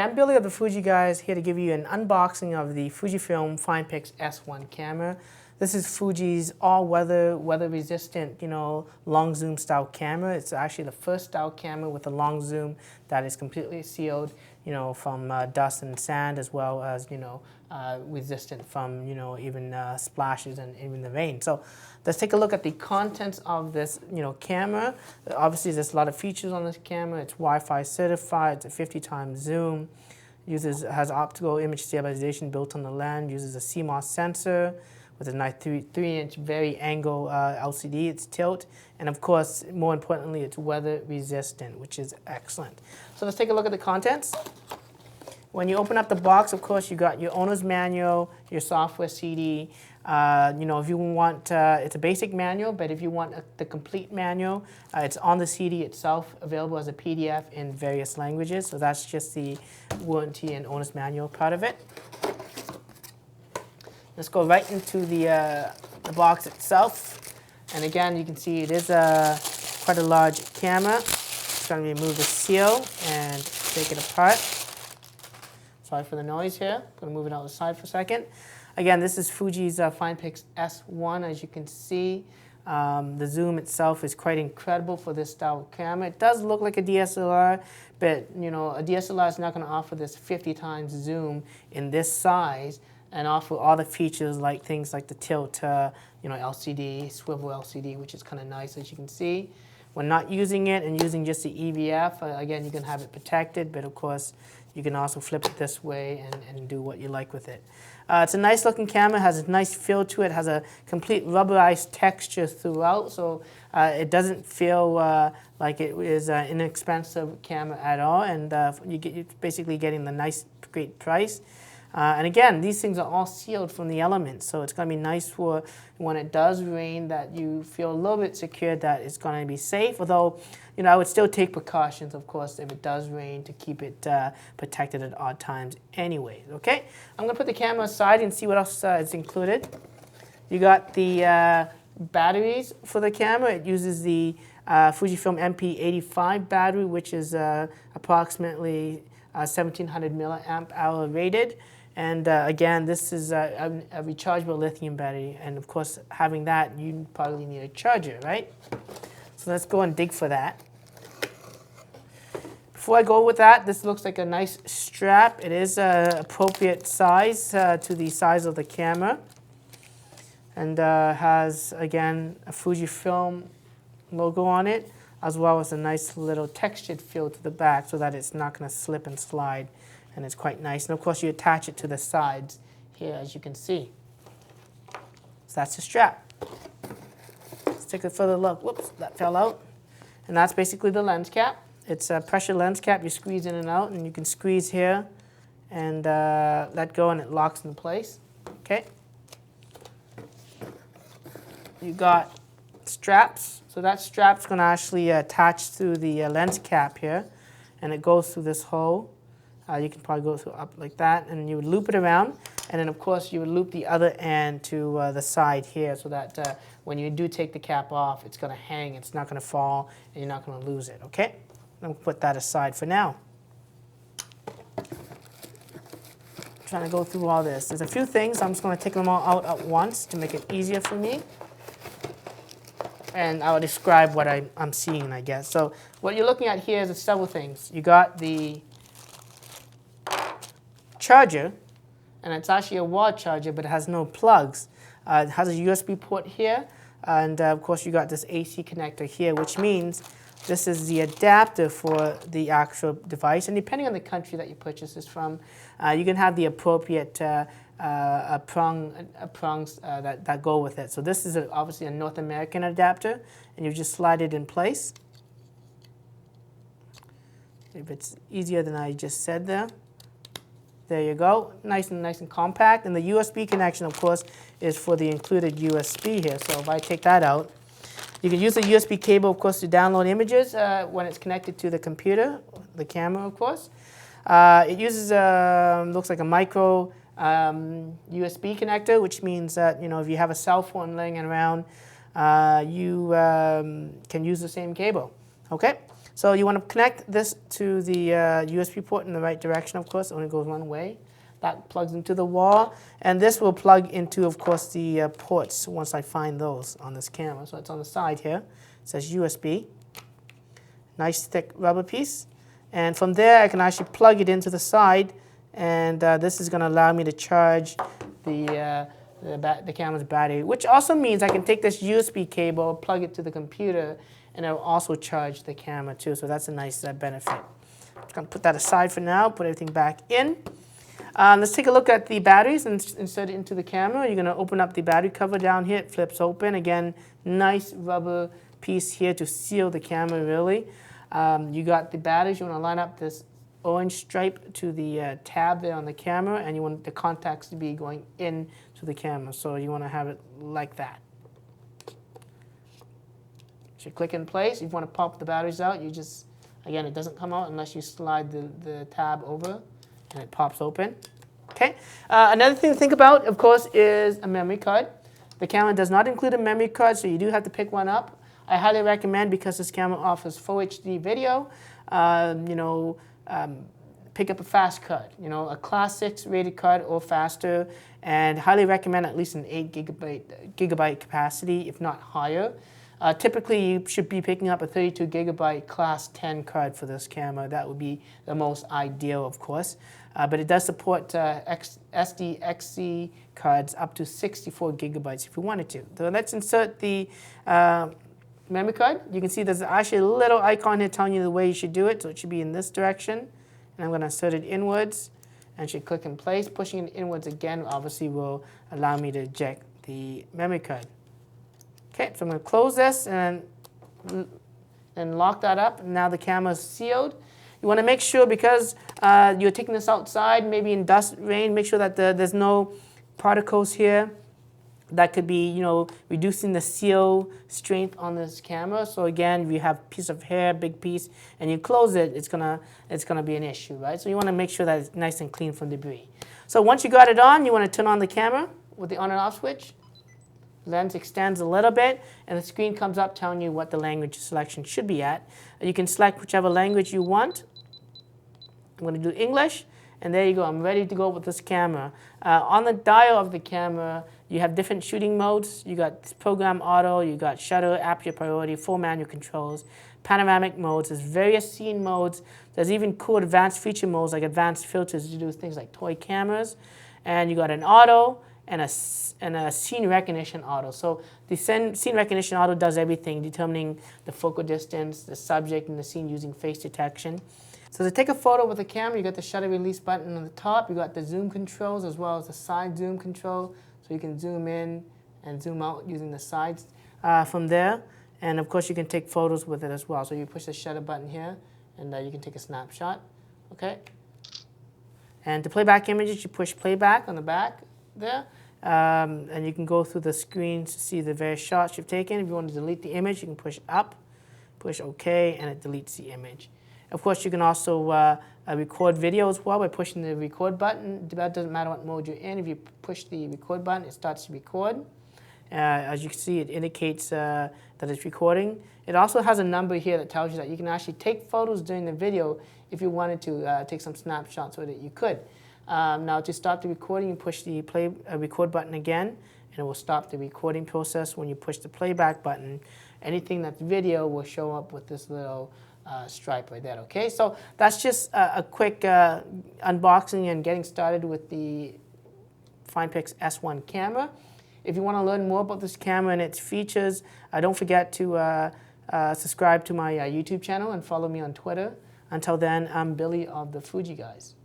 I'm Billy of the Fuji Guys, here to give you an unboxing of the Fujifilm FinePix S1 camera. This is Fuji's all-weather, weather-resistant, long zoom style camera. It's actually the first style camera with a long zoom that is completely sealed, from dust and sand, as well as, resistant from, even splashes and even the rain. So let's take a look at the contents of this, camera. Obviously, there's a lot of features on this camera. It's Wi-Fi certified. It's a 50 times zoom. Has optical image stabilization built on the lens. Uses a CMOS sensor with a nice 3-inch very angle LCD. It's tilt, and of course, more importantly, it's weather resistant, which is excellent. So let's take a look at the contents. When you open up the box, of course, you got your owner's manual, your software CD. If you want, it's a basic manual, but if you want the complete manual, it's on the CD itself, available as a PDF in various languages. So that's just the warranty and owner's manual part of it. Let's go right into the box itself. And again, you can see it is quite a large camera. Just going to remove the seal and take it apart. Sorry for the noise here. I'm going to move it out the side for a second. Again, this is Fuji's FinePix S1, as you can see. The zoom itself is quite incredible for this style of camera. It does look like a DSLR, but a DSLR is not going to offer this 50 times zoom in this size and offer all the features like things like the tilt, LCD, swivel LCD, which is kind of nice, as you can see. When not using it and using just the EVF, again, you can have it protected, but of course, you can also flip it this way and do what you like with it. It's a nice looking camera, has a nice feel to it, has a complete rubberized texture throughout, so it doesn't feel like it is an inexpensive camera at all, and you're basically getting the nice, great price. And again, these things are all sealed from the elements, so it's going to be nice for when it does rain that you feel a little bit secure that it's going to be safe. Although, I would still take precautions, of course, if it does rain to keep it protected at odd times anyways, okay? I'm going to put the camera aside and see what else is included. You got the batteries for the camera. It uses the Fujifilm MP85 battery, which is approximately 1700 milliamp hour rated. And again, this is a rechargeable lithium battery, and of course, having that, you probably need a charger, right? So let's go and dig for that. Before I go with that, this looks like a nice strap. It is appropriate size to the size of the camera, and has, again, a Fujifilm logo on it, as well as a nice little textured feel to the back so that it's not going to slip and slide, and it's quite nice. And of course, you attach it to the sides here, as you can see. So that's the strap. Let's take a further look. Whoops, that fell out. And that's basically the lens cap. It's a pressure lens cap. You squeeze in and out, and you can squeeze here and let go, and it locks into place. Okay. You got straps. So that strap's going to actually attach through the lens cap here, and it goes through this hole. You can probably go through up like that, and you would loop it around, and then of course you would loop the other end to the side here, so that when you do take the cap off, it's going to hang, it's not going to fall, and you're not going to lose it, okay? I'm going to put that aside for now. Trying to go through all this. There's a few things, I'm just going to take them all out at once to make it easier for me. And I'll describe what I'm seeing, I guess. So what you're looking at here is several things. You got the charger, and it's actually a wall charger, but it has no plugs. It has a USB port here, and of course you got this AC connector here, which means this is the adapter for the actual device. And depending on the country that you purchase this from, you can have the appropriate prongs that go with it. So this is obviously a North American adapter, and you just slide it in place. If it's easier than I just said there. There you go, nice and compact. And the USB connection, of course, is for the included USB here. So if I take that out, you can use the USB cable, of course, to download images when it's connected to the computer, the camera, of course. It uses, looks like a micro USB connector, which means that if you have a cell phone laying around, you can use the same cable. Okay, So you want to connect this to the USB port in the right direction, of course. It only goes one way. That plugs into the wall, and this will plug into, of course, the ports once I find those on this camera. So it's on the side here. It says USB. Nice thick rubber piece. And from there, I can actually plug it into the side, and this is going to allow me to charge the camera's battery, which also means I can take this USB cable, plug it to the computer, and it will also charge the camera too. So that's a nice benefit. I'm just going to put that aside for now, put everything back in. Let's take a look at the batteries and insert it into the camera. You're going to open up the battery cover down here. It flips open. Again, nice rubber piece here to seal the camera, really. You got the batteries. You want to line up this orange stripe to the tab there on the camera, and you want the contacts to be going in to the camera. So you want to have it like that. So you click in place. If you want to pop the batteries out, you just, again, it doesn't come out unless you slide the tab over, and it pops open. Okay. Another thing to think about, of course, is a memory card. The camera does not include a memory card, so you do have to pick one up. I highly recommend, because this camera offers full HD video, pick up a fast card, a Class 6 rated card or faster, and highly recommend at least an 8 gigabyte capacity, if not higher. Typically, you should be picking up a 32 gigabyte Class 10 card for this camera. That would be the most ideal, of course. But it does support SDXC cards up to 64 gigabytes if you wanted to. So let's insert the memory card. You can see there's actually a little icon here telling you the way you should do it. So it should be in this direction. And I'm going to insert it inwards, and should click in place. Pushing it inwards again obviously will allow me to eject the memory card. Okay, so I'm going to close this and lock that up. Now the camera is sealed. You want to make sure, because you're taking this outside, maybe in dust, rain, make sure that there's no particles here. That could be, reducing the seal strength on this camera. So again, if you have a piece of hair, big piece, and you close it, it's gonna be an issue, right? So you want to make sure that it's nice and clean from debris. So once you got it on, you want to turn on the camera with the on and off switch. Lens extends a little bit, and the screen comes up telling you what the language selection should be at. You can select whichever language you want. I'm going to do English, and there you go. I'm ready to go with this camera. On the dial of the camera, you have different shooting modes. You got program auto, you got shutter, aperture priority, full manual controls, panoramic modes. There's various scene modes. There's even cool advanced feature modes like advanced filters to do things like toy cameras. And you got an auto and a scene recognition auto. So the scene recognition auto does everything, determining the focal distance, the subject, and the scene using face detection. So to take a photo with the camera, you got the shutter release button on the top. You got the zoom controls as well as the side zoom control. So you can zoom in and zoom out using the sides from there. And of course, you can take photos with it as well. So you push the shutter button here, and you can take a snapshot. Okay. And to play back images, you push playback on the back there. And you can go through the screen to see the various shots you've taken. If you want to delete the image, you can push up, push OK, and it deletes the image. Of course, you can also record video as well by pushing the record button. That doesn't matter what mode you're in. If you push the record button, it starts to record. As you can see, it indicates that it's recording. It also has a number here that tells you that you can actually take photos during the video. If you wanted to take some snapshots with it, you could. Now, to stop the recording, you push the record button again, and it will stop the recording process. When you push the playback button, anything that's video will show up with this little stripe right there. Okay, so that's just a quick unboxing and getting started with the FinePix S1 camera. If you want to learn more about this camera and its features, don't forget to subscribe to my YouTube channel and follow me on Twitter. Until then, I'm Billy of the Fuji Guys.